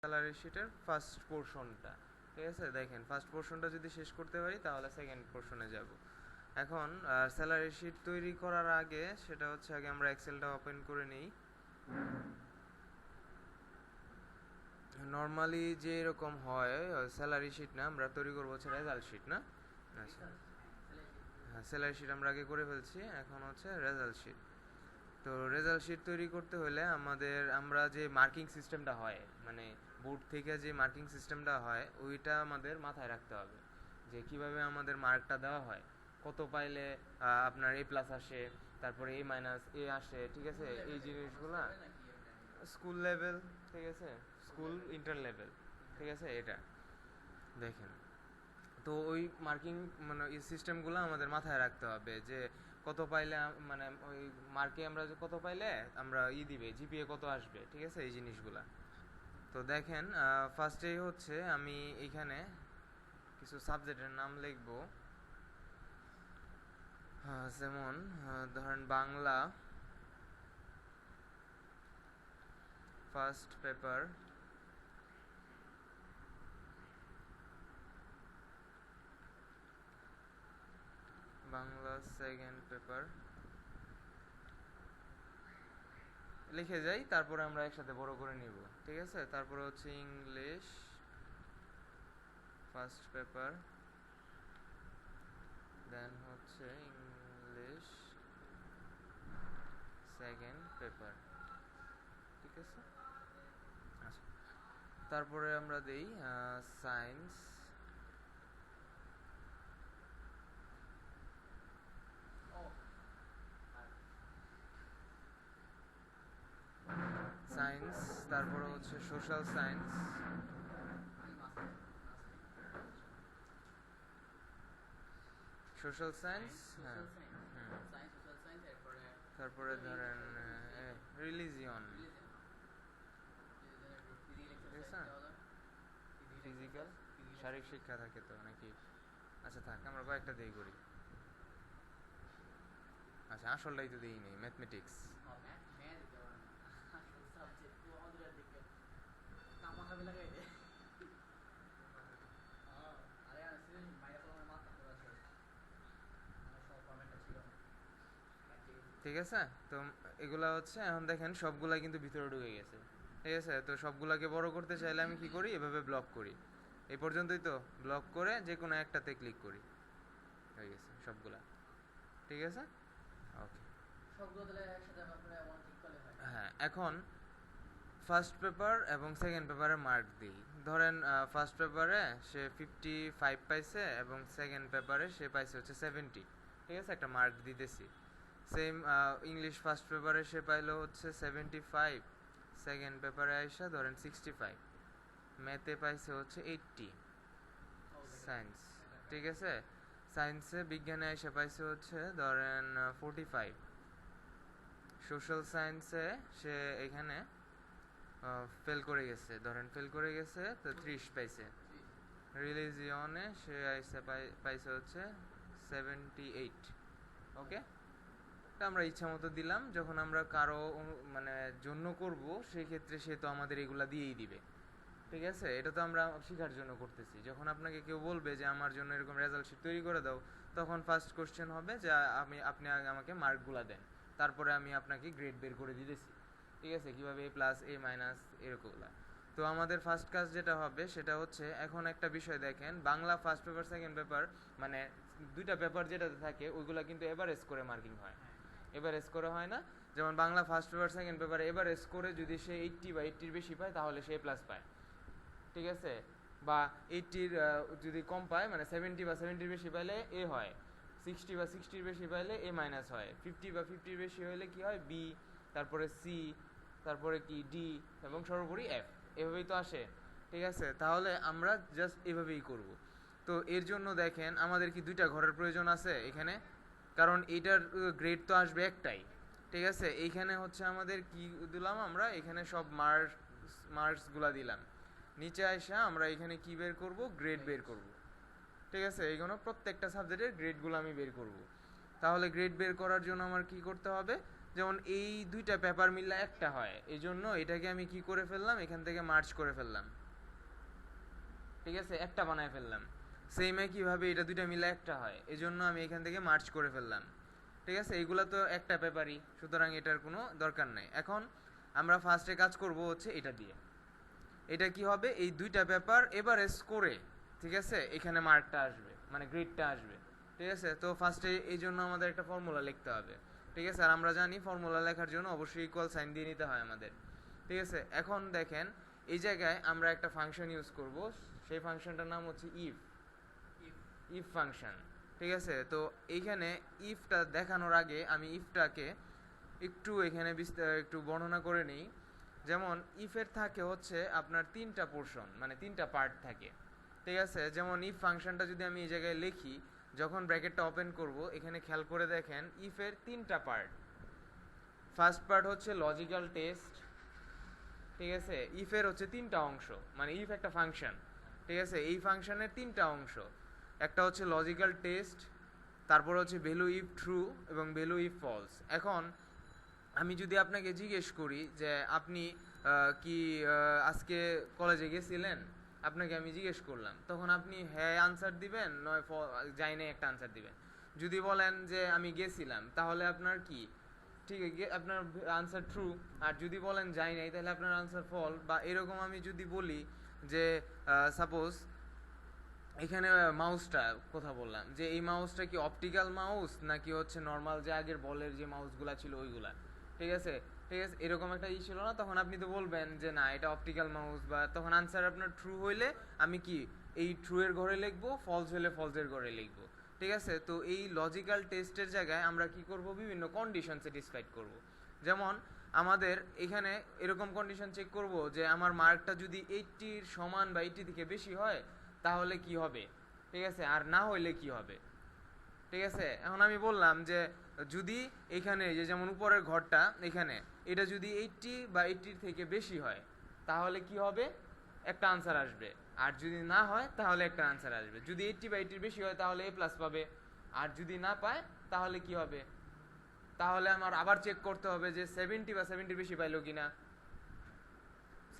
Salary শিটের first পোর্শনটা। ঠিক আছে, দেখেন ফার্স্ট পোর্শনটা যদি শেষ করতে পারি তাহলে সেকেন্ড পোর্শনে যাব। এখন স্যালারি শিট তৈরি করার আগে সেটা হচ্ছে আগে আমরা এক্সেলটা ওপেন করে নিই। নর্মালি যে এরকম হয় স্যালারি শিট না, আমরা তৈরি করবো হচ্ছে রেজাল্ট শিট না। আচ্ছা, হ্যাঁ স্যালারি শিট আমরা আগে করে ফেলছি, এখন হচ্ছে রেজাল্ট শিট। তো রেজাল্ট শিট তৈরি করতে হলে আমরা যে মার্কিং সিস্টেমটা হয়, মানে বোর্ড থেকে যে মার্কিং সিস্টেমটা হয় ওইটা আমাদের মাথায় রাখতে হবে, যে কিভাবে আমাদের মার্কটা দেওয়া হয়, কত পাইলে আপনার এ প্লাস আসে, তারপরে এ মাইনাস এ আসে। ঠিক আছে, এই জিনিসগুলা স্কুল লেভেল, ঠিক আছে, স্কুল ইন্টার লেভেল, ঠিক আছে, এটা দেখেন। তো ওই মার্কিং মানে এই সিস্টেমগুলো আমাদের মাথায় রাখতে হবে, যে কত পাইলে মানে ওই মার্কে আমরা যে কত পাইলে আমরা দিবে জিপিএ কত আসবে। ঠিক আছে, এই জিনিসগুলা। তো দেখেন ফার্স্টেই হচ্ছে আমি এখানে কিছু সাবজেক্টের নাম লিখব। যেমন ধরেন Bangla first paper, Bangla second paper লিখে যাই, তারপরে আমরা একসাথে বড় করে নিব। ঠিক আছে, তারপরে হচ্ছে ইংলিশ ফার্স্ট পেপার, দেন হচ্ছে ইংলিশ সেকেন্ড পেপার। ঠিক আছে, আচ্ছা, তারপরে আমরা দেই সায়েন্স, সায়েন্স, তারপরে হচ্ছে সোশ্যাল সায়েন্স, সোশ্যাল সায়েন্স, হ্যাঁ, তারপরে ধরেন রিলিজিয়ন, ঠিক আছে, ফিজিক্যাল, শারীরিক শিক্ষা থাকে তো নাকি? আচ্ছা থাক, আমরা কয়েকটা দিয়ে করি। আচ্ছা, আসলটাই তো দিই নেই, ম্যাথমেটিক্স। ঠিক আছে, তো এগুলা হচ্ছে এখন দেখেন সবগুলা কিন্তু ভিতরে ঢুকে গেছে। ঠিক আছে, তো সবগুলাকে বড় করতে চাইলে আমি কি করি, এভাবে ব্লক করি। এই পর্যন্তই তো, ব্লক করে যে কোনো একটাতে ক্লিক করি, হয়ে গেছে সবগুলা। ঠিক আছে, ওকে। হ্যাঁ, এখন ফার্স্ট পেপার এবং সেকেন্ড পেপারে মার্ক দিই। ধরেন ফার্স্ট পেপারে সে 55 পাইছে এবং সেকেন্ড পেপারে সে পাইছে হচ্ছে 70। ঠিক আছে, একটা মার্ক দিতেছি। সেম ইংলিশ ফার্স্ট পেপারে সে পাইলো হচ্ছে 75, সেকেন্ড পেপারে আইসা ধরেন 65, ম্যাথে পাইছে হচ্ছে 80, সায়েন্স, ঠিক আছে, সায়েন্সে বিজ্ঞানে এসে পাইছে হচ্ছে ধরেন 45, সোশ্যাল সায়েন্সে সে এখানে ফেল করে গেছে, ধরেন ফেল করে গেছে তো 30 পাইছে, রিলিজিয়নে সে আইসে পাইছে হচ্ছে 78। ওকে, আমরা ইচ্ছা মতো দিলাম, যখন আমরা কারো মানে জন্য করব সেই ক্ষেত্রে সে তো আমাদের এগুলা দিয়েই দিবে। ঠিক আছে, এটা তো আমরা শেখার জন্য করতেছি। যখন আপনাকে কেউ বলবে যে আমার জন্য এরকম রেজাল্ট শিট তৈরি করে দাও, তখন ফার্স্ট কোশ্চেন হবে যে আপনি আগে আমাকে মার্কগুলা দেন, তারপরে আমি আপনাকে গ্রেড বের করে দিতেছি। ঠিক আছে, কিভাবে এ প্লাস এ মাইনাস এরকমগুলা। তো আমাদের ফার্স্ট কাজ যেটা হবে সেটা হচ্ছে, এখন একটা বিষয় দেখেন, Bangla first paper second paper মানে দুইটা পেপার যেটাতে থাকে ওইগুলা কিন্তু এভারেজ করে মার্কিং হয়, এভারেজ করে হয় না। যেমন বাংলা ফার্স্ট পেপার সেকেন্ড পেপারে এভারেজ করে যদি সে 80 বা 80-র বেশি পায় তাহলে সে প্লাস পায়। ঠিক আছে, বা 80-র যদি কম পায় মানে 70 বা 70-র বেশি পাইলে এ হয়, 60 বা 60-র বেশি পাইলে এ মাইনাস হয়, 50 বা 50-র বেশি হলে কি হয়, বি, তারপরে সি, তারপরে কি ডি, এবং সর্বোপরি এফ, এভাবেই তো আসে। ঠিক আছে, তাহলে আমরা জাস্ট এভাবেই করব। তো এর জন্য দেখেন আমাদের কি দুইটা ঘরের প্রয়োজন আছে এখানে, কারণ এটার গ্রেড তো আসবে একটাই। ঠিক আছে, এইখানে হচ্ছে আমাদের কি দিলাম, আমরা এখানে সব মার্কসগুলা দিলাম, নিচে আসা আমরা এখানে কি বের করব, গ্রেড বের করব। ঠিক আছে, এইগুলো প্রত্যেকটা সাবজেক্টের গ্রেডগুলো আমি বের করব। তাহলে গ্রেড বের করার জন্য আমার কি করতে হবে, যেমন এই দুইটা পেপার মিললে একটা হয়, এই জন্য এটাকে আমি কি করে ফেললাম, এখান থেকে মার্জ করে ফেললাম, ঠিক আছে, একটা বানায় ফেললাম। সেম একইভাবে এটা দুইটা মিলে একটা হয়, এই জন্য আমি এখান থেকে মার্জ করে ফেললাম, ঠিক আছে। এইগুলা তো একটা পেপারই, সুতরাং এটার কোনো দরকার নাই। এখন আমরা ফার্স্টে কাজ করব হচ্ছে এটা দিয়ে। এটা কি হবে, এই দুইটা পেপার এভারেজ করে, ঠিক আছে, এখানে মার্কটা আসবে, মানে গ্রেডটা আসবে, ঠিক আছে। তো ফার্স্টে এই জন্য আমাদের একটা ফর্মুলা লিখতে হবে, ঠিক আছে। আর আমরা জানি ফর্মুলা লেখার জন্য অবশ্যই ইকুয়াল সাইন দিয়ে নিতে হয় আমাদের, ঠিক আছে। এখন দেখেন এই জায়গায় আমরা একটা ফাংশন ইউজ করব, সেই ফাংশনটার নাম হচ্ছে ইফ ফাংশন, ঠিক আছে। তো এইখানে ইফটা দেখানোর আগে আমি ইফটাকে একটু এখানে একটু বর্ণনা করে নিই। যেমন ইফের থাকে হচ্ছে আপনার তিনটা পোর্শন, মানে তিনটা পার্ট থাকে, ঠিক আছে। যেমন ইফ ফাংশনটা যদি আমি এই জায়গায় লিখি, যখন ব্র্যাকেটটা ওপেন করব, এখানে খেয়াল করে দেখেন ইফের তিনটা পার্ট। ফার্স্ট পার্ট হচ্ছে লজিক্যাল টেস্ট, ঠিক আছে। ইফের হচ্ছে তিনটা অংশ, মানে ইফ একটা ফাংশন, ঠিক আছে। এই ফাংশনের তিনটা অংশ, একটা হচ্ছে লজিক্যাল টেস্ট, তারপর হচ্ছে ভ্যালু ইফ ট্রু এবং ভ্যালু ইফ ফলস। এখন আমি যদি আপনাকে জিজ্ঞেস করি যে আপনি কি আজকে কলেজে গেছিলেন, আপনাকে আমি জিজ্ঞেস করলাম, তখন আপনি হ্যাঁ আনসার দিবেন, নয় যাই নাই একটা আনসার দিবেন। যদি বলেন যে আমি গেছিলাম, তাহলে আপনার কি, ঠিক আছে, আপনার আনসার ট্রু। আর যদি বলেন যাই নাই, তাহলে আপনার আনসার ফল। বা এরকম আমি যদি বলি যে সাপোজ এখানে মাউসটা কথা বললাম, যে এই মাউসটা কি অপটিক্যাল মাউস নাকি হচ্ছে নর্মাল যে আগের বলের যে মাউসগুলা ছিল ওইগুলা, ঠিক আছে, ঠিক আছে, এরকম একটা ই ছিল না, তখন আপনি তো বলবেন যে না এটা অপটিক্যাল মাউস। বা তখন আনসার আপনার ট্রু হইলে আমি কি এই ট্রু এর ঘরে লিখবো, ফলস হলে ফলস এর ঘরে লিখবো, ঠিক আছে। তো এই লজিক্যাল টেস্টের জায়গায় আমরা কি করব, বিভিন্ন কন্ডিশন স্যাটিসফাইড করব। যেমন আমাদের এখানে এরকম কন্ডিশন চেক করব যে আমার মার্কটা যদি 80 এর সমান বা 80 থেকে বেশি হয় তাহলে কি হবে, ঠিক আছে, আর না হইলে কি হবে, ঠিক আছে। এখন আমি বললাম যে যদি এখানে যে যেমন উপরের ঘরটা এখানে এটা যদি 80 বা 80 থেকে বেশি হয় তাহলে কি হবে, একটা আনসার আসবে। আর যদি না হয় তাহলে একটা আনসার আসবে। যদি 80 বা 80 বেশি হয় তাহলে A+ পাবে। আর যদি না পায় তাহলে কি হবে, তাহলে আমার আবার চেক করতে হবে যে 70 বা 70 বেশি পাইলো কিনা।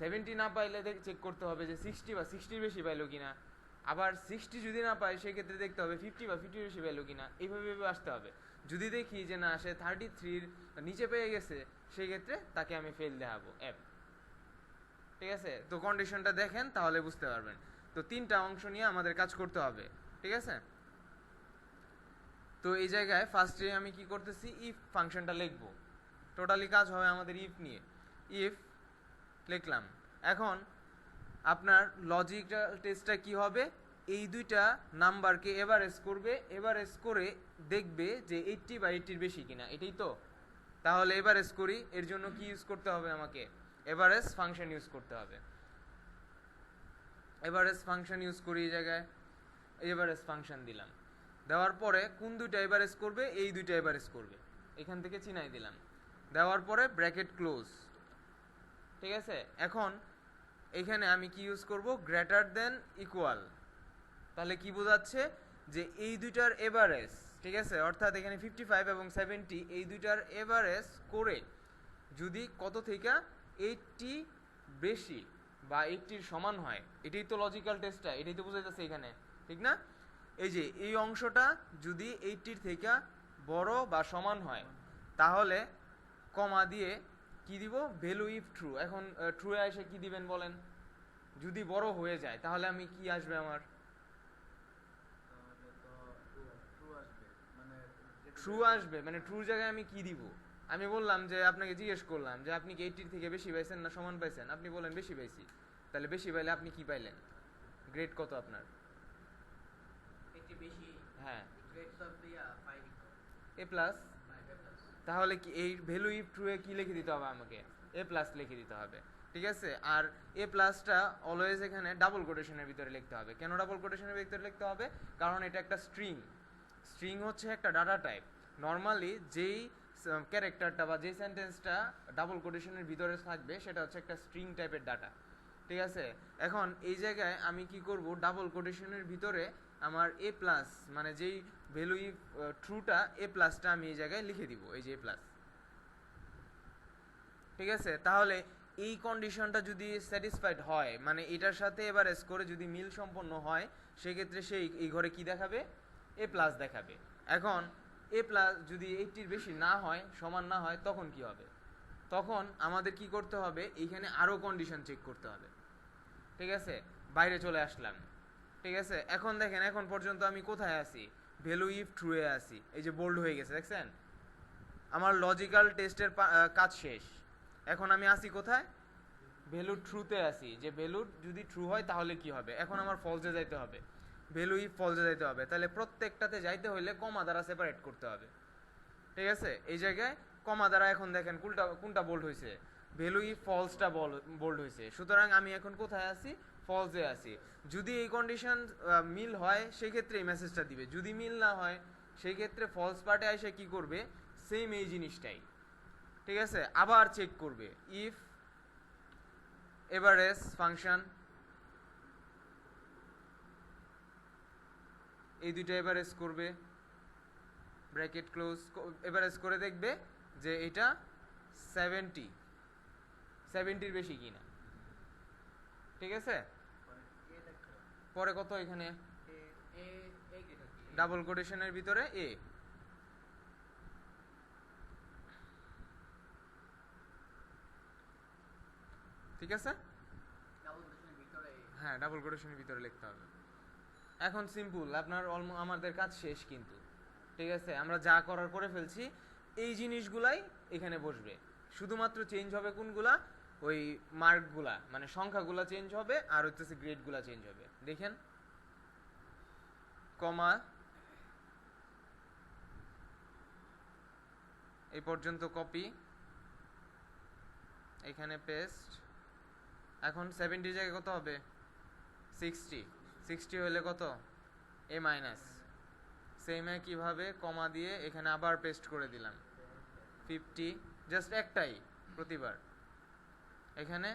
70 না পাইলে চেক করতে হবে যে 60 বা 60 বেশি পাইলো কিনা। আবার 60 যদি না পায় সেক্ষেত্রে দেখতে হবে 50 বা 50 বেশি পাইলো কিনা। এইভাবে আসতে হবে। যদি দেখি যে না সে 33 নিচে পেয়ে গেছে, সেই ক্ষেত্রে তাকে আমি ফেল দেখাবো অ্যাপ, ঠিক আছে। তো কন্ডিশনটা দেখেন তাহলে বুঝতে পারবেন। তো তিনটা অংশ নিয়ে আমাদের কাজ করতে হবে, ঠিক আছে। তো এই জায়গায় ফার্স্টে আমি কি করতেছি, ইফ ফাংশনটা লিখবো। টোটালি কাজ হবে আমাদের ইফ নিয়ে। ইফ লিখলাম। এখন আপনার লজিক্যাল টেস্টটা কি হবে, এই দুইটা নাম্বারকে এভারেজ করবে, এভারেজ করে দেখবে যে 80 বা 80 বেশি কিনা, এটাই তো। তাহলে এভারেজ করি, এর জন্য কি ইউজ করতে হবে, আমাকে এভারেজ ফাংশন ইউজ করতে হবে। এভারেজ ফাংশন ইউজ করি, এই জায়গায় এভারেজ ফাংশন দিলাম। দেওয়ার পরে কোন দুইটা এভারেজ করবে, এই দুইটা এভারেজ করবে, এখান থেকে চিনাই দিলাম। দেওয়ার পরে ব্র্যাকেট ক্লোজ, ঠিক আছে। এখন এখানে আমি কি ইউজ করব, গ্রেটার দেন ইকুয়াল। তাহলে কি বোঝাচ্ছে যে এই দুইটার এভারেজ, ঠিক আছে, অর্থাৎ এখানে 55 এবং 70 এই দুইটার এভারেজ করে যদি কত থেকে 80 বেশি বা 80 সমান হয়, এটাই তো লজিক্যাল টেস্টটা, এটাই তো বোঝাইতেছে এখানে, ঠিক না। এই যে এই অংশটা যদি 80 থেকে বড় বা সমান হয় তাহলে কমা দিয়ে কি দিব, ভ্যালু ইফ ট্রু। এখন ট্রু এ এসে কি দিবেন বলেন, যদি বড় হয়ে যায় তাহলে আমি কি আসবে, আমার ট্রু আসবে। মানে ট্রুর জায়গায় আমি কি দিব, আমি বললাম যে আপনাকে জিজ্ঞেস করলাম যে আপনি কি 80 থেকে বেশি পাইছেন না সমান পাইছেন, আপনি বলেন বেশি পাইছি। তাহলে বেশি পাইলে আপনি কি পাইলেন, গ্রেড কত আপনার, হ্যাঁ A+। তাহলে কি এই ভ্যালু ইফ ট্রু এ কি লিখে দিতে হবে, আমাকে A+ লিখে দিতে হবে, ঠিক আছে। আর A+টা অলওয়েজ এখানে ডাবল কোটেশনের ভিতরে লিখতে হবে। কেন ডাবল কোটেশনের ভিতরে লিখতে হবে, কারণ এটা একটা স্ট্রিং। স্ট্রিং হচ্ছে একটা ডাটা টাইপ। নর্মালি যেই ক্যারেক্টারটা বা যেই সেন্টেন্সটা ডাবল কোটেশনের ভিতরে থাকবে সেটা হচ্ছে একটা স্ট্রিং টাইপের ডাটা, ঠিক আছে। এখন এই জায়গায় আমি কি করব, ডাবল কোটেশনের ভিতরে আমার A+, মানে যেই ভ্যালু ট্রুটা A+টা আমি এই জায়গায় লিখে দিব, এই যে A+, ঠিক আছে, তাহলে এই কন্ডিশনটা যদি স্যাটিসফাইড হয়, মানে এটার সাথে এভারেজ করে যদি মিল সম্পন্ন হয়, সেক্ষেত্রে সে এই ঘরে কি দেখাবে, এ প্লাস দেখাবে। এখন এ প্লাস যদি 80-র বেশি না হয়, সমান না হয়, তখন কি হবে? তখন আমাদের কি করতে হবে, এইখানে আরো কন্ডিশন চেক করতে হবে। ঠিক আছে, বাইরে চলে আসলাম। ঠিক আছে, এখন দেখেন এখন পর্যন্ত আমি কোথায় আছি, ভ্যালু ইফ ট্রু এ আছি, এই যে বোল্ড হয়ে গেছে দেখছেন, আমার লজিক্যাল টেস্টের কাজ শেষ। এখন আমি আসি কোথায়, ভ্যালু ট্রুতে আসি, যে ভ্যালু যদি ট্রু হয় তাহলে কি হবে, এখন আমার ফলসে যাইতে হবে, ভ্যালু ইফ ফলসে যাইতে হবে, তাহলে প্রত্যেকটাতে যাইতে হলে কমা দ্বারা সেপারেট করতে হবে। ঠিক আছে, এই জায়গায় কমা দ্বারা এখন দেখেন কোনটা বোল্ড হয়েছে, ভ্যালু ইফ ফলসটা বোল্ড হয়েছে, সুতরাং আমি এখন কোথায় আছি, ফলসে আছি। যদি এই কন্ডিশন মিল হয় সেক্ষেত্রে এই মেসেজটা দিবে, যদি মিল না হয় সেই ক্ষেত্রে ফলস পার্টে এসে কি করবে, সেম এই জিনিসটাই, ঠিক আছে, আবার চেক করবে ইফ এভারেজ ফাংশন, এই দুইটা এভারেজ করবে, ব্র্যাকেট ক্লোজ, এভারেজ করে দেখবে যে এটা 70-র বেশি কিনা। ঠিক আছে, পরে কত, এখানে ডাবল কোটেশনের ভিতরে এ, ঠিক আছে, হ্যাঁ ডাবল কোটেশনের ভিতরে লিখতে হবে। এখন সিম্পল, আপনার আমাদের কাজ শেষ কিন্তু। ঠিক আছে, আমরা যা করার করে ফেলছি, এই জিনিসগুলাই এখানে বসবে, শুধুমাত্র চেঞ্জ হবে কোনগুলা, ওই মার্কগুলা মানে সংখ্যাগুলা চেঞ্জ হবে, আর হচ্ছে গ্রেডগুলা চেঞ্জ হবে। দেখেন, কমা এই পর্যন্ত কপি, এখানে পেস্ট, এখন 70 জায়গায় কত হবে, 60 হলে কত, এ মাইনাস, সেম কিভাবে কমা দিয়ে এখানে আবার পেস্ট করে দিলাম 50, জাস্ট একটাই প্রতিবার, এখানে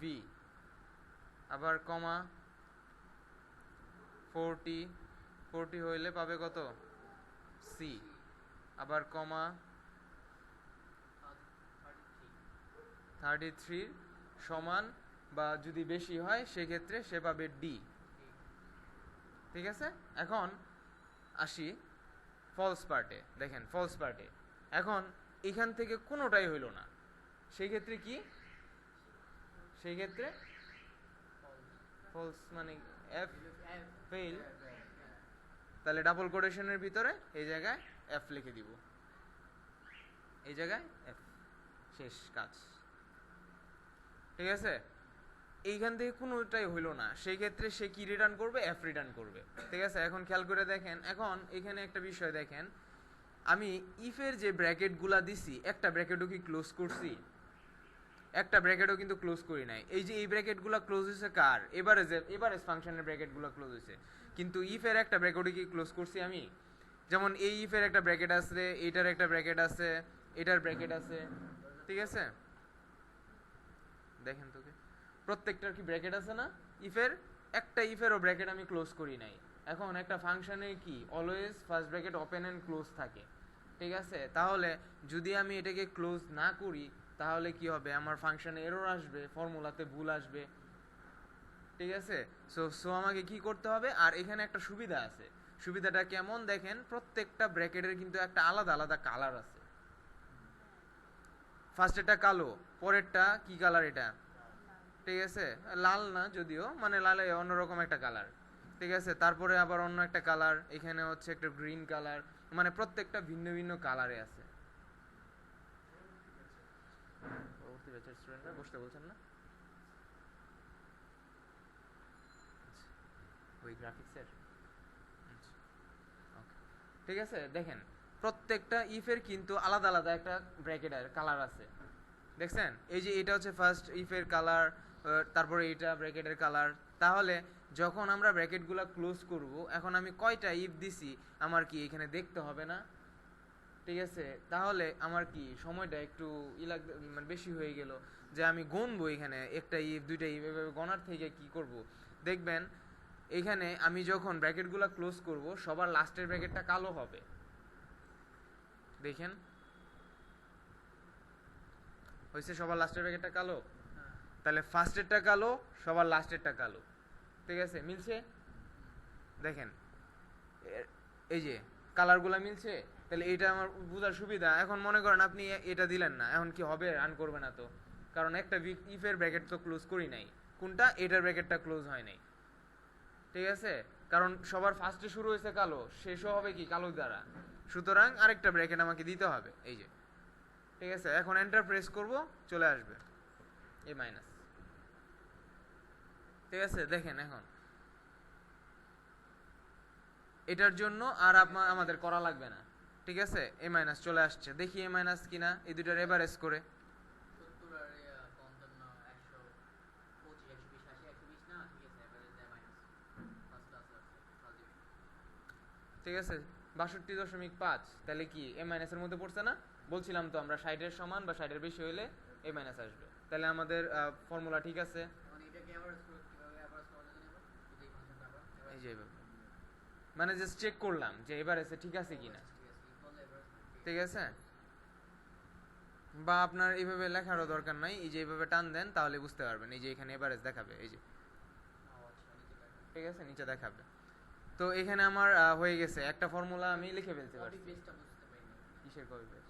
ভি, আবার কমা 40 হইলে পাবে কত, সি, আবার কমা 33 সমান বা যদি বেশি হয় সেক্ষেত্রে সে পাবে ডি। ঠিক আছে, এখন আসি ফলস পার্টে। দেখেন ফলস পার্টে এখন এখান থেকে কোনোটাই হইল না, সেই ক্ষেত্রে কি, সেই ক্ষেত্রে ফলস মানে এফ ফেল, তাহলে ডাবল কোটেশনের ভিতরে এই জায়গায় এফ লিখে দিব, এই জায়গায় এফ, শেষ কাজ। ঠিক আছে, এইখান থেকে কোনোটাই হইল না, সেই ক্ষেত্রে সে কি রিটার্ন করবে, এফ রিটার্ন করবে। ঠিক আছে, এখন খেয়াল করে দেখেন, এখন এখানে একটা বিষয় দেখেন, আমি ইফের যে ব্র্যাকেটগুলা দিছি, একটা ব্র্যাকেটও কি ক্লোজ করছি, একটা ব্র্যাকেটও কিন্তু ক্লোজ করি নাই। এই যে এই ব্র্যাকেটগুলো ক্লোজ হয়েছে কার, এভারেজ ফাংশনের ব্র্যাকেটগুলো ক্লোজ হয়েছে, কিন্তু ইফের একটা ব্র্যাকেটও কি ক্লোজ করছি আমি, যেমন এই ইফের একটা ব্র্যাকেট আছে, এটার একটা ব্র্যাকেট আছে, এটার ব্র্যাকেট আছে। ঠিক আছে, দেখেন তো প্রত্যেকটার কি ব্র্যাকেট আছে না, ইফের একটা ইফেরও ব্র্যাকেট আমি ক্লোজ করি নাই। এখন একটা ফাংশনে কি always first bracket open and close থাকে। ঠিক আছে, তাহলে যদি আমি এটাকে ক্লোজ না করি তাহলে কি হবে, আমার ফাংশনে এরর আসবে, ফর্মুলাতে ভুল আসবে। ঠিক আছে, সো আমাকে কি করতে হবে, আর এখানে একটা সুবিধা আছে, সুবিধাটা কেমন দেখেন, প্রত্যেকটা ব্র্যাকেটের কিন্তু একটা আলাদা আলাদা কালার আছে। ফার্স্টেরটা কালো, পরেরটা কি কালার, এটা ঠিক আছে লাল না যদিও, মানে লালে অন্যরকম একটা কালার। ঠিক আছে, তারপরে আবার অন্য একটা কালার, এখানে হচ্ছে একটা গ্রিন কালার, মানে প্রত্যেকটা ভিন্ন ভিন্ন কালারে আছে। বসতে বলছেন না ওই গ্রাফিক্সের, ঠিক আছে, দেখেন প্রত্যেকটা ইফের কিন্তু আলাদা আলাদা একটা ব্র্যাকেটের কালার আছে, দেখছেন, এই যে এটা হচ্ছে ফার্স্ট ইফের কালার, তারপরে এটা ব্র্যাকেটের কালার। তাহলে যখন আমরা ব্র্যাকেটগুলো ক্লোজ করব, এখন আমি কয়টা ইফ দিছি আমার কি এখানে দেখতে হবে না। ঠিক আছে, তাহলে আমার কি সময়টা একটু মানে বেশি হয়ে গেল, যে আমি গুনবো এখানে একটা ইফ দুইটা ইফ, এভাবে গণার থেকে কি করব, দেখবেন এখানে আমি যখন ব্র্যাকেটগুলো ক্লোজ করব সবার লাস্টের ব্র্যাকেটটা কালো হবে। দেখেন হয়েছে সবার লাস্টের ব্র্যাকেটটা কালো, তাহলে ফার্স্টেরটা কালো, সবার লাস্টেরটা কালো, ঠিক আছে? মিলছে? দেখেন এই যে কালারগুলো মিলছে, তাহলে এটা আমার বোঝার সুবিধা। এখন মনে করেন আপনি এটা দিলেন না, এখন কি হবে? রান করবে না তো, কারণ একটা ইফের ব্র্যাকেট তো ক্লোজ করি নাই। কোনটা? এটার ব্র্যাকেটটা ক্লোজ হয় নাই, ঠিক আছে? কারণ সবার ফার্স্টে শুরু হয়েছে কালো, শেষও হবে কি কালো দ্বারা, সুতরাং আরেকটা ব্র্যাকেট আমাকে দিতে হবে, এই যে, ঠিক আছে? এখন এন্টার প্রেস করব, চলে আসবে এ মাইনাস, ঠিক আছে? দেখেন এখন এটার জন্য আর আমাদের করা লাগবে না, ঠিক আছে? এ মাইনাস চলে আসছে, দেখি এ মাইনাস কিনা, এই দুটার এভারেজ করে, ঠিক আছে? ৬২.৫, তাহলে কি এ মাইনাসের মধ্যে পড়ছে না? বলছিলাম তো আমরা ৬০-এর সমান বা ৬০-এর বেশি হইলে এ মাইনাস আসবে, তাহলে আমাদের ফর্মুলা ঠিক আছে। এই যে মানে জাস্ট চেক করলাম যে এভারেজে ঠিক আছে কিনা, ঠিক আছে? বা আপনার এইভাবে লেখারও দরকার নাই, এই যে এইভাবে টান দেন তাহলে বুঝতে পারবেন, এই যে এখানে এভারেজ দেখাবে, এই যে, ঠিক আছে? নিচে দেখাবে। তো এখানে আমার হয়ে গেছে, একটা ফর্মুলা আমি লিখে ফেলতে পারছি। কিসের কপি পেস্ট?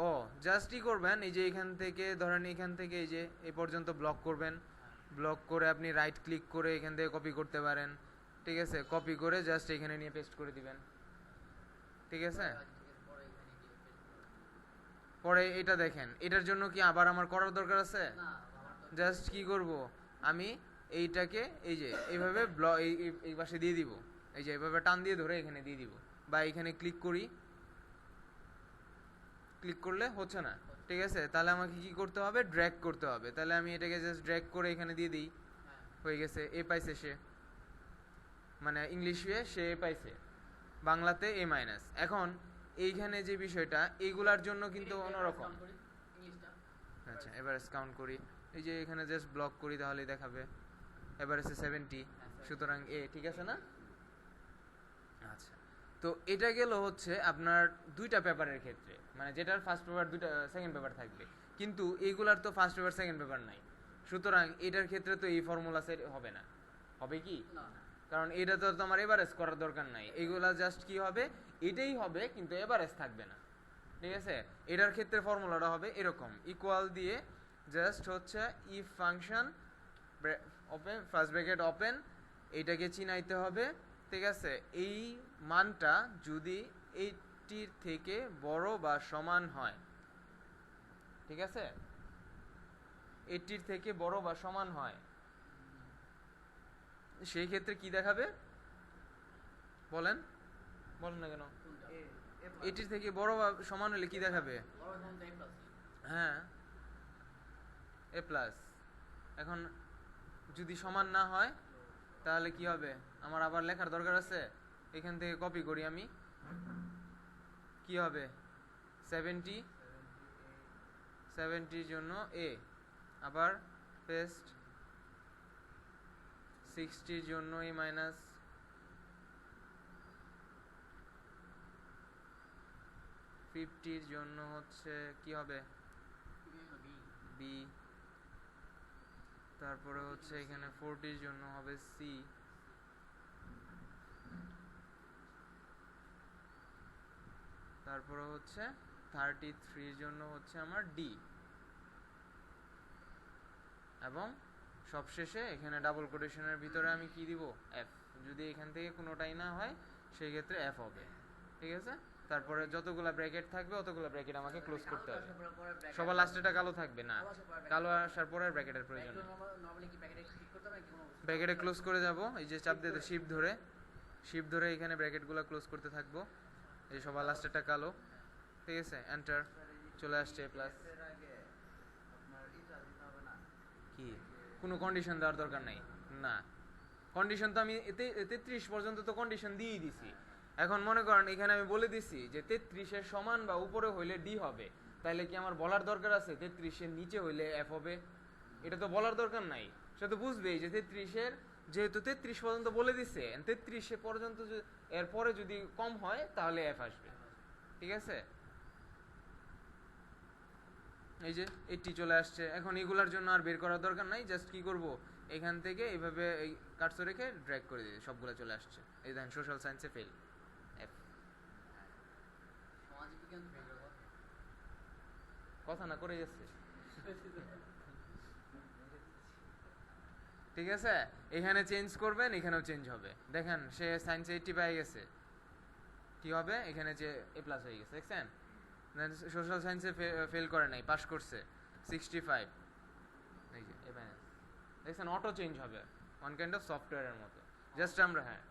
ও জাস্ট ই করবেন, এই যে এখান থেকে ধরেন, এখান থেকে এই যে এই পর্যন্ত ব্লক করবেন, ব্লক করে আপনি রাইট ক্লিক করে এখান থেকে কপি করতে পারেন, ঠিক আছে? কপি করে জাস্ট এখানে নিয়ে পেস্ট করে দিবেন, ঠিক আছে? পরে এটা দেখেন, এটার জন্য কি আবার আমার করার দরকার আছে? জাস্ট কি করব, আমি এইটাকে এই যে এইভাবে এই পাশে দিয়ে দিব, এই যে এইভাবে টান দিয়ে ধরে এখানে দিয়ে দিব, বা এখানে ক্লিক করি, ক্লিক করলে হচ্ছে না, ঠিক আছে? তাহলে আমাকে কি করতে হবে? ড্র্যাগ করতে হবে। তাহলে আমি এটাকে জাস্ট ড্র্যাগ করে এখানে দিয়ে দিই, হয়ে গেছে। এ পাইছে সে, মানে ইংলিশে সে এ পাইছে, বাংলাতে এ মাইনাস। এখন এইখানে যে বিষয়টা, এইগুলার জন্য কিন্তু অন্যরকম। আচ্ছা, এভারেজ কাউন্ট করি, এই যে এখানে জাস্ট ব্লক করি, তাহলেই দেখাবে এভারেজে 70, সুতরাং এ ঠিক আছে না? আচ্ছা, তো এটা গেল হচ্ছে আপনার দুইটা পেপারের ক্ষেত্রে, মানে যেটার ফার্স্ট পেপার দুইটা সেকেন্ড পেপার থাকবে, কিন্তু এইগুলার তো ফার্স্ট পেপার সেকেন্ড পেপার নাই, সুতরাং এটার ক্ষেত্রে তো এই ফর্মুলা সেট হবে না, হবে কি? কারণ এটা তো তোমার এভারেজ করার দরকার নাই, এইগুলা জাস্ট কি হবে, এটাই হবে কিন্তু এভারেজ থাকবে না, ঠিক আছে? এটার ক্ষেত্রে ফর্মুলাটা হবে এরকম, ইকুয়াল দিয়ে জাস্ট হচ্ছে if function open, first bracket open, এইটাকে চিনাইতে হবে, ঠিক আছে? এই মানটা যদি 80 থেকে বড় বা সমান হয়, ঠিক আছে? 80 থেকে বড় বা সমান হয়, সেই ক্ষেত্রে কি দেখাবে? বলেন, বলেন না কেন? 80 থেকে বড় বা সমান হলে কি দেখাবে? হ্যাঁ, এ প্লাস। এখন যদি সমান না হয় তাহলে কি হবে? আমার আবার লেখার দরকার আছে, এখান থেকে কপি করি আমি, কি হবে? 70, 70-র জন্য এ, আবার পেস্ট, 60-র জন্য এ মাইনাস, 50-র জন্য হচ্ছে কি হবে? বি, তারপরে হচ্ছে এখানে 40-র জন্য হবে সি, তারপরে হচ্ছে 33-র জন্য হচ্ছে আমার ডি, এবং সবশেষে এখানে ডাবল কোটেশনের ভিতরে আমি কি দিব? এফ। যদি এখান থেকে কোনোটাই না হয় সেই ক্ষেত্রে এফ হবে, ঠিক আছে? তারপরে যতগুলা ব্র্যাকেট থাকবে অতগুলা ব্র্যাকেট আমাকে ক্লোজ করতে হবে। সবার লাস্টেটা কালো থাকবে না, কালো আসার পরে ব্র্যাকেটের প্রয়োজন নেই। ব্র্যাকেটে ক্লোজ করে যাব, এই যে চাপ দিয়ে শিফট ধরে, শিফট ধরে এখানে ব্র্যাকেটগুলো ক্লোজ করতে থাকবো, এই সবার লাস্টেরটা কালো, ঠিক আছে? এন্টার, চলে আসছে প্লাস। কি কোনো কন্ডিশন দেওয়ার দরকার নাই? না, কন্ডিশন তো আমি 33 পর্যন্ত তো কন্ডিশন দিয়েই দিছি। এখন মনে করেন এখানে আমি বলে দিছি যে 33-এর সমান বা উপরে হইলে ডি হবে, তাইলে কি আমার বলার দরকার আছে 33-এর নিচে হইলে এফ হবে? এটা তো বলার দরকার নাই, সে তো বুঝবেই যে 33-এর, যেহেতু 33 পর্যন্ত বলে দিছে, 33 পর্যন্ত এরপরে যদি কম হয় তাহলে এফ আসবে, ঠিক আছে? এই যে 80 চলে আসছে। এখন এগুলার জন্য আর বের করার দরকার নাই, জাস্ট কি করব, এখান থেকে এইভাবে এই কার্সর রেখে ড্র্যাগ করে দিই, সবগুলো চলে আসছে। এই দেখেন সোশ্যাল সায়েন্সে ফেল, এফ। কথা না করে যাচ্ছে, ঠিক আছে। এখানে চেঞ্জ করবেন, এখানেও চেঞ্জ হবে। দেখেন সে সায়েন্সে 80 পেয়ে গেছে, কি হবে এখানে যে এ প্লাস হয়ে গেছে, দেখছেন। সোশ্যাল সায়েন্সে ফেল করে নাই, পাস করছে 65। এই যে দেখছেন অটো চেঞ্জ হবে, ওয়ান কাইন্ড অফ সফটওয়্যারের মতো। জাস্ট আমরা হ্যাঁ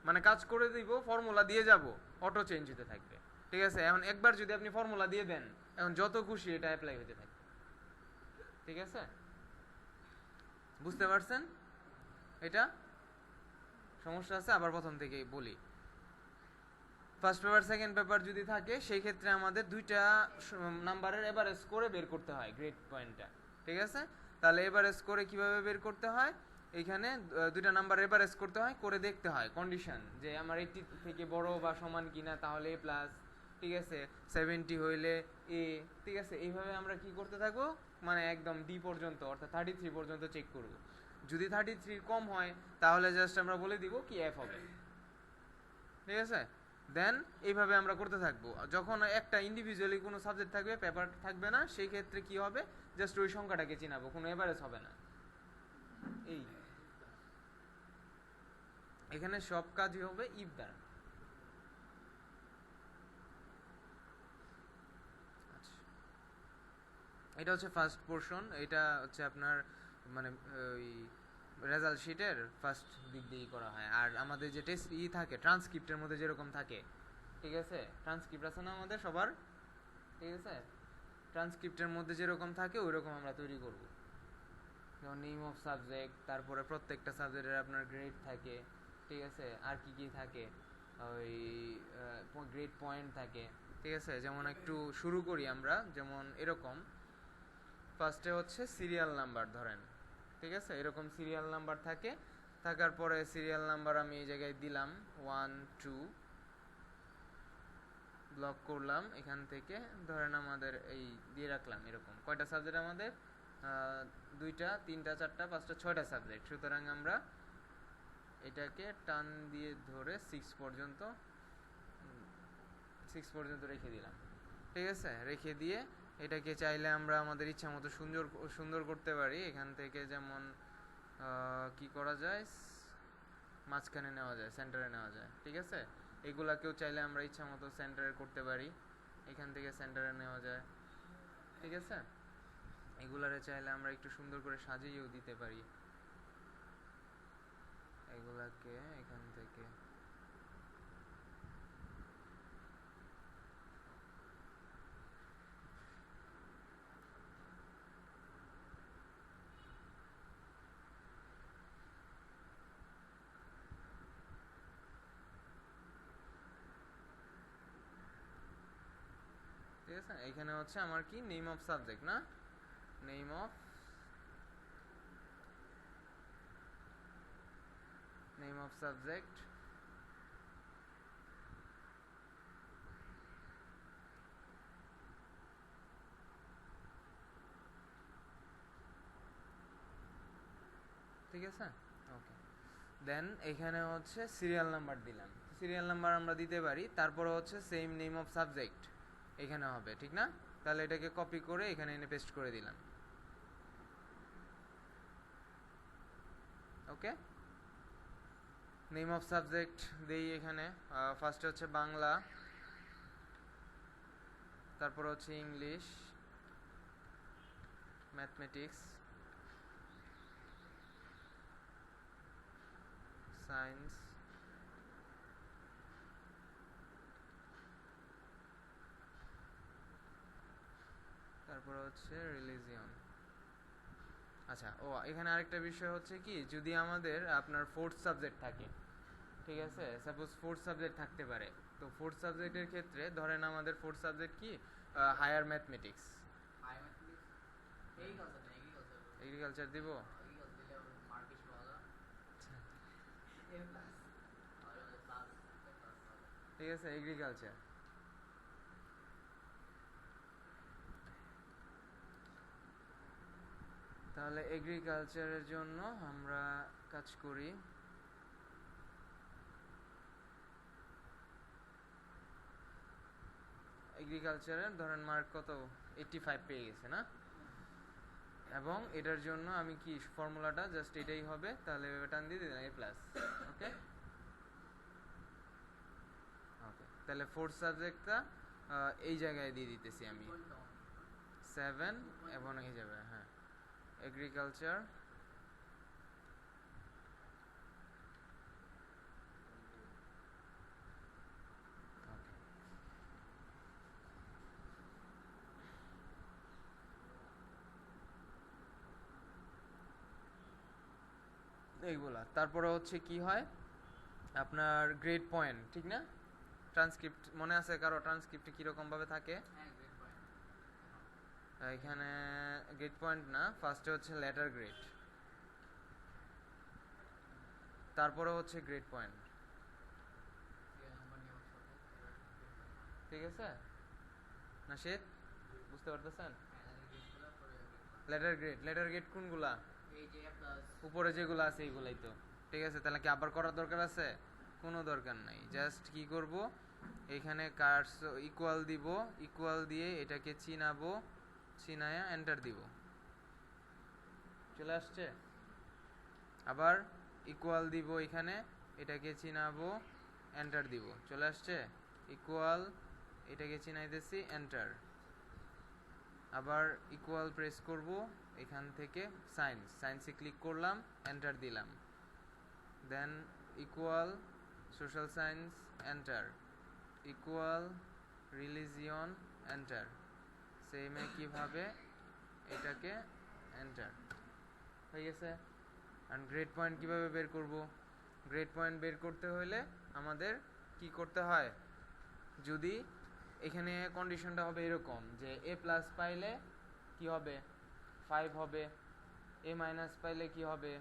মানে কাজ করে দিব, ফর্মুলা দিয়ে যাব, অটো চেঞ্জ হতে থাকবে, ঠিক আছে। এখন একবার যদি আপনি ফর্মুলা দিয়ে দেন, এখন যত খুশি এটা অ্যাপ্লাই হতে থাকবে, ঠিক আছে। বুঝতে পারছেন? এটা সমস্যা আছে? আবার প্রথম থেকে বলি। ফার্স্ট পেপার সেকেন্ড পেপার যদি থাকে, সেই ক্ষেত্রে আমাদের দুইটা নাম্বারের এভারেজ করে বের করতে হয় গ্রেড পয়েন্টটা, ঠিক আছে। তাহলে এভারেজ করে কিভাবে বের করতে হয়, এইখানে দুইটা নাম্বার এভারেজ করতে হয়, করে দেখতে হয় কন্ডিশন যে আমার 80 থেকে বড় বা সমান কিনা, তাহলে এ প্লাস, ঠিক আছে। 70 হইলে এ, ঠিক আছে। এইভাবে আমরা কি করতে থাকবো, মানে একদম ডি পর্যন্ত অর্থাৎ 33 পর্যন্ত চেক করব। যদি 33 কম হয় তাহলে জাস্ট আমরা বলে দিব কি এফ হবে, ঠিক আছে। দেন এইভাবে আমরা করতে থাকবো। যখন একটা ইন্ডিভিজুয়ালি কোনো সাবজেক্ট থাকবে, পেপার থাকবে না, সেই ক্ষেত্রে কি হবে, জাস্ট ওই সংখ্যাটাকে চিনাবো, কোনো এভারেজ হবে না। এই এখানে সব কাজই হবে ইফ দ্বারা। আচ্ছা, এটা হচ্ছে ফার্স্ট পোর্শন। এটা হচ্ছে আপনার মানে ওই রেজাল্ট শিটের ফার্স্ট দিক দিয়েই করা হয়। আর আমাদের যে টেস্ট থাকে ট্রান্সক্রিপ্টের মধ্যে যেরকম থাকে, ঠিক আছে, ট্রান্সক্রিপ্ট আছে না আমাদের সবার, ঠিক আছে। ট্রান্সক্রিপ্টের মধ্যে যেরকম থাকে ওই রকম আমরা তৈরি করব। যেমন নেম অফ সাবজেক্ট, তারপরে প্রত্যেকটা সাবজেক্টের আপনার গ্রেড থাকে, ঠিক আছে। আর কি কি থাকে, ওই গ্রেড পয়েন্ট থাকে, ঠিক আছে। যেমন একটু শুরু করি আমরা, যেমন এরকম ফার্স্টে হচ্ছে সিরিয়াল নাম্বার ধরেন, ঠিক আছে। এরকম সিরিয়াল নাম্বার থাকে, থাকার পরে সিরিয়াল নাম্বার আমি এই জায়গায় দিলাম 1 2, ব্লক করলাম এখান থেকে, ধরেন আমাদের এই দিয়ে রাখলাম এরকম কয়টা সাবজেক্ট আমাদের, 2টা 3টা 4টা 5টা 6টা সাবজেক্ট। সুতরাং আমরা এটাকে টান দিয়ে ধরে 6 পর্যন্ত রেখে দিলাম, ঠিক আছে। রেখে দিয়ে এটাকে চাইলে আমরা আমাদের ইচ্ছা মতো সুন্দর করতে পারি। এখান থেকে যেমন কি করা যায়, মাঝখানে নেওয়া যায়, সেন্টারে নেওয়া যায়, ঠিক আছে। এগুলাকেও চাইলে আমরা ইচ্ছা মতো সেন্টারে করতে পারি, এখান থেকে সেন্টারে নেওয়া যায়, ঠিক আছে। এগুলারে চাইলে আমরা একটু সুন্দর করে সাজিয়েও দিতে পারি এগুলাকে এখান থেকে। ঠিক আছে, এখানে হচ্ছে আমার কি নেম অফ সাবজেক্ট না, নেম অফ সাবজেক্ট, ঠিক আছে। ওকে, দেন এখানে হচ্ছে সিরিয়াল নাম্বার দিলাম, সিরিয়াল নাম্বার আমরা দিতে পারি। তারপরে হচ্ছে সেম নেম অফ সাবজেক্ট এখানে হবে, ঠিক না। তাহলে এটাকে কপি করে এখানে এনে পেস্ট করে দিলাম, ওকে। নেম অফ সাবজেক্ট দেই এখানে, ফার্স্টে হচ্ছে বাংলা, তারপর হচ্ছে ইংলিশ, ম্যাথমেটিক্স, সায়েন্স, তারপর হচ্ছে রিলিজিয়ন। আচ্ছা, ও এখানে আরেকটা বিষয় হচ্ছে কি, যদি আমাদের আপনার ফোর্থ সাবজেক্ট থাকে, ঠিক আছে, সাপোজ ফোর্থ সাবজেক্ট থাকতে পারে, তো ফোর্থ সাবজেক্টের ক্ষেত্রে ধরেন আমাদের ফোর্থ সাবজেক্ট কি, হায়ার ম্যাথমেটিক্স, এগ্রিকালচার দিব, ঠিক আছে, এগ্রিকালচার। তাহলে এগ্রিকালচারের জন্য আমরা কাজ করি। এগ্রিকালচারের ধরেন মার্ক কত 85 পেয়ে গেছে না, এবং এটার জন্য আমি কি ফর্মুলাটা জাস্ট এটাই হবে, তাহলে টান দিয়ে দিলাম A+। ওকে ওকে, তাহলে ফোর্থ সাবজেক্টটা এই জায়গায় দিয়ে দিতেছি আমি 7 এবং এই যাবে। হ্যাঁ, এগ্রিকালচার এইগুলা। তারপরে হচ্ছে কি হয় আপনার গ্রেড পয়েন্ট, ঠিক না? ট্রান্সক্রিপ্ট মনে আছে কারো? ট্রান্সক্রিপ্টে কিরকম ভাবে থাকে? এখানে গ্রেড পয়েন্ট না, ফার্স্টে হচ্ছে লেটার গ্রেড, তারপরে হচ্ছে গ্রেড পয়েন্ট। ঠিক আছে না সে বুঝতে পারতেছেন? লেটার গ্রেড কোনগুলা? উপরে যেগুলো আছে এইগুলাই তো। ঠিক আছে, তাহলে কি আবার করার দরকার আছে? কোনো দরকার নাই, জাস্ট কি করব এখানে কার্স ইকুয়াল দিব, ইকুয়াল দিয়ে এটাকে চিনাবো, চিনায়া এন্টার দিব, চলে আসছে। আবার ইকুয়াল দিব এখানে, এটাকে চিনাবো, এন্টার দিব, চলে আসছে। ইকুয়াল, এটাকে চিনাইতেছি, এন্টার। আবার ইকুয়াল প্রেস করব এখান থেকে, সায়েন্সে ক্লিক করলাম, এন্টার দিলাম, than equal social science, enter, equal religion, enter, same একইভাবে এটাকে এন্টার হয়ে গেছে। আর গ্রেড পয়েন্ট কিভাবে বের করব? গ্রেড পয়েন্ট বের করতে হলে আমাদের কি করতে হয়, যদি এখানে কন্ডিশনটা হবে এরকম যে A+ পাইলে কি হবে 5 হবে, A- পাইলে কি হবে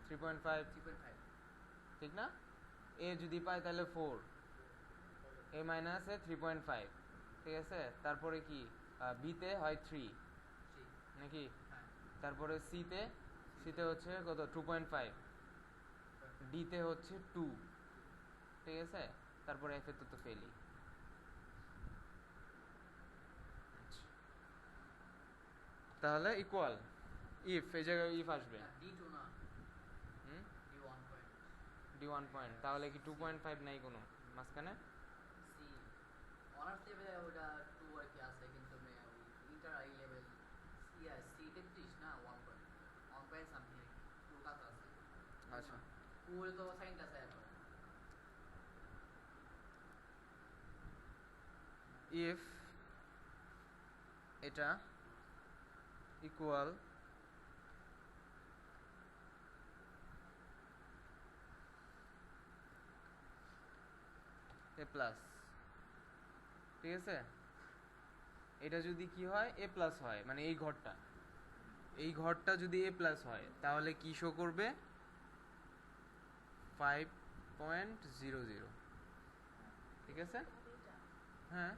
3.5, ঠিক না? A যদি পায় তাহলে 4, A- এ 3.5, ঠিক আছে। তারপরে কি B তে হয় 3 নাকি? তারপরে C তে হচ্ছে কত 2.5, D তে হচ্ছে 2, ঠিক আছে। তারপরে F এ তো ফেলি। তাহলে ইকুয়াল ইফ, এই জায়গায় ইফ আসবে D1 পয়েন্ট, তাহলে কি 2.5 নাই কোনো মাঝখানে? অনার্স লেভেলে ওটা 2 আর কি আছে, কিন্তু ইন্টার আই লেভেল সি 33 না 1 পয়েন্ট, 1 পয়েন্ট সামথিং কলকাতা আছে। আচ্ছা, ওর তো সাইনটা আছে এখন। ইফ এটা ইকুয়াল A+, ঠিক আছে। এটা যদি কি হয় A+ হয়, মানে এই ঘরটা যদি A+ হয় তাহলে কি শো করবে 5.00, ঠিক আছে। হ্যাঁ,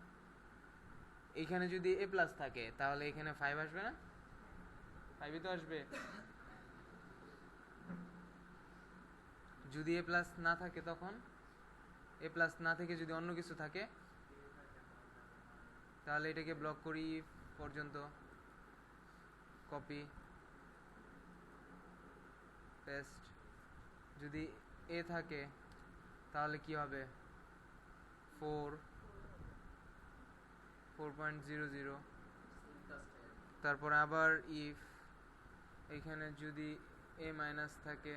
এইখানে যদি A+ থাকে তাহলে এখানে 5 আসবে না? 5ই তো আসবে। যদি A+ না থাকে তখন, A+ না থেকে যদি অন্য কিছু থাকে তাহলে এটাকে ব্লক করি পর্যন্ত, কপি পেস্ট। যদি A থাকে তাহলে কি হবে 4.00। তারপর আবার ইফ এখানে যদি A- থাকে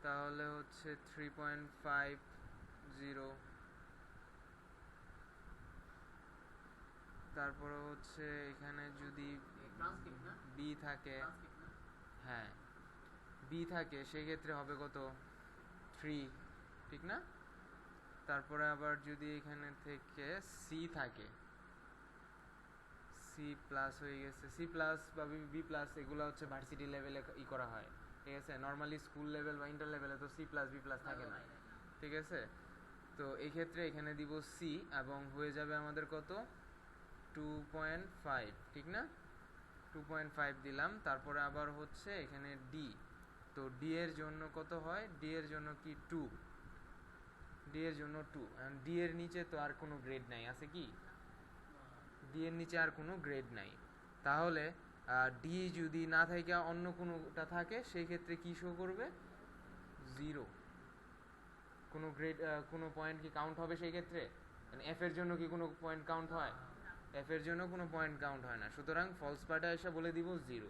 তাহলে হচ্ছে 3.50। তারপরে হচ্ছে এখানে যদি বি থাকে, হ্যাঁ বি থাকে সেক্ষেত্রে হবে কত 3, ঠিক না? তারপরে আবার যদি এখানে থেকে সি থাকে, C+ হয়ে গেছে, C+ বা B+ এগুলো হচ্ছে ভার্সিটি লেভেলে করা হয়, ঠিক আছে। নর্মালি স্কুল লেভেল বা ইন্টার লেভেলে তো C+, B+ থাকে না, ঠিক আছে। তো এই ক্ষেত্রে এখানে দিব সি এবং হয়ে যাবে আমাদের কত 2.5, ঠিক না? 2.5 দিলাম, তারপরে আবার হচ্ছে এখানে ডি। তো ডি এর জন্য কত হয়? ডি এর জন্য কি 2, ডি এর জন্য 2। ডি এর নিচে তো আর কোনো গ্রেড নাই, আছে কি? ডি এর নিচে আর কোনো গ্রেড নাই। তাহলে ডি যদি না থাকে অন্য কোনোটা থাকে, সেই ক্ষেত্রে কি শো করবে? 0। কোনো গ্রেড কোনো পয়েন্ট কি কাউন্ট হবে সেই ক্ষেত্রে? মানে এফ এর জন্য কি কোনো পয়েন্ট কাউন্ট হয়? এফ এর জন্য কোনো পয়েন্ট কাউন্ট হয় না, সুতরাং ফলস পার্টে এসে বলে দিব 0।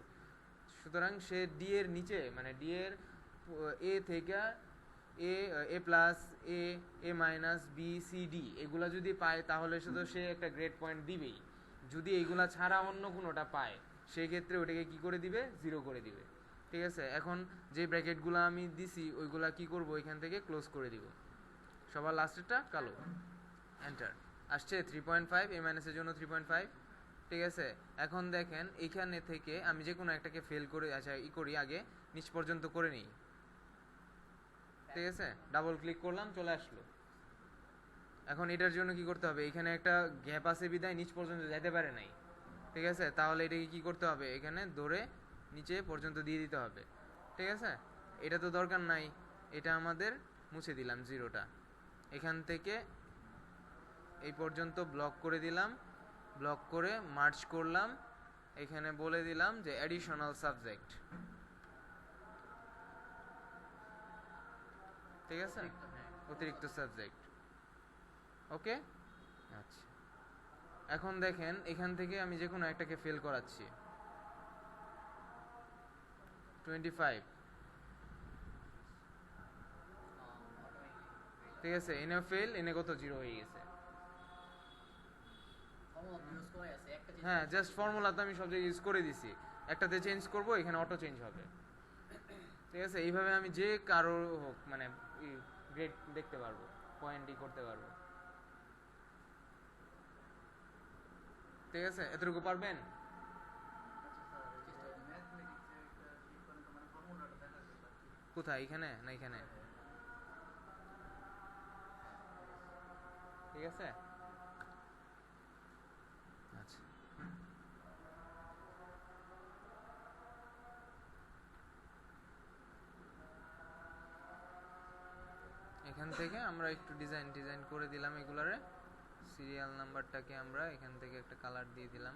সুতরাং সে ডি এর নিচে, মানে ডি এর এ থেকে এ প্লাস এ মাইনাস বি সি ডি এগুলা যদি পায়, তাহলে শুধু সে একটা গ্রেড পয়েন্ট দিবেই। যদি এইগুলা ছাড়া অন্য কোনোটা পায়, সেই ক্ষেত্রে ওটাকে কি করে দিবে? 0 করে দিবে। ঠিক আছে, এখন যে ব্র্যাকেটগুলো আমি দিছি ওইগুলা কি করব? এখান থেকে ক্লোজ করে দিব। সবার লাস্টেরটা কালো, এন্টার। আসছে 3.5, এ মাইনাসের জন্য 3.5। ঠিক আছে, এখন দেখেন এখানে থেকে আমি যে কোনো একটাকে ফেল করে, আচ্ছা করি আগে নিচ পর্যন্ত করে নিই। ঠিক আছে, ডাবল ক্লিক করলাম, চলে আসলো। এখন এটার জন্য কি করতে হবে? এখানে একটা গ্যাপ আছে বিদায় নিচ পর্যন্ত যেতে পারে নাই। ঠিক আছে, তাহলে এটাকে কি করতে হবে? এখানে ধরে নিচে পর্যন্ত দিয়ে দিতে হবে। ঠিক আছে, এটা তো দরকার নাই, এটা আমাদের মুছে দিলাম 0টা। এখান থেকে এই পর্যন্ত ব্লক করে দিলাম, ব্লক করে মার্জ করলাম। এখানে বলে দিলাম যে অ্যাডিশনাল সাবজেক্ট। ঠিক আছে, অতিরিক্ত সাবজেক্ট। ওকে, আচ্ছা। এখন দেখেন এখান থেকে আমি যে কোনো একটাকে ফেল করাচ্ছি। 25। ঠিক আছে, এনে ফেল, এনে কত? 0 হয়ে গেছে। হ্যাঁ, জাস্ট ফর্মুলা তো আমি সব জায়গায় ইউজ করে দিছি। একটাতে চেঞ্জ করব, এখানে অটো চেঞ্জ হবে। ঠিক আছে, এইভাবে আমি যে কারো হোক মানে গ্রেড দেখতে পারবো, পয়েন্টই করতে পারবো। ঠিক আছে, এতটুকু পারবেন? কোথায়? এখানে না এখানে? ঠিক আছে, আচ্ছা। এখান থেকে আমরা একটু ডিজাইন করে দিলাম এগুলারে। সিরিয়াল নাম্বারটাকে আমরা এখান থেকে একটা কালার দিয়ে দিলাম।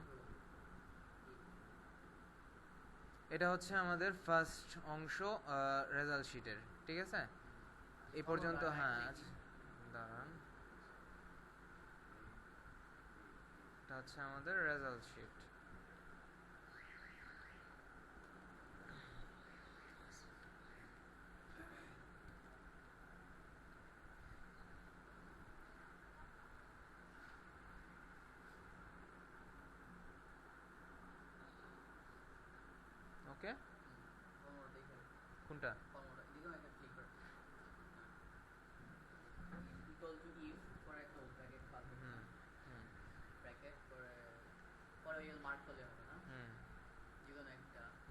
এটা হচ্ছে আমাদের ফার্স্ট অংশ রেজাল্ট শিটের। ঠিক আছে, এই পর্যন্ত। হ্যাঁ, আচ্ছা দাঁড়ান, এটা হচ্ছে আমাদের রেজাল্ট শিট। ওকে, কোনটা?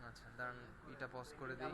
আচ্ছা দাঁড়ান, এটা পজ করে দিই।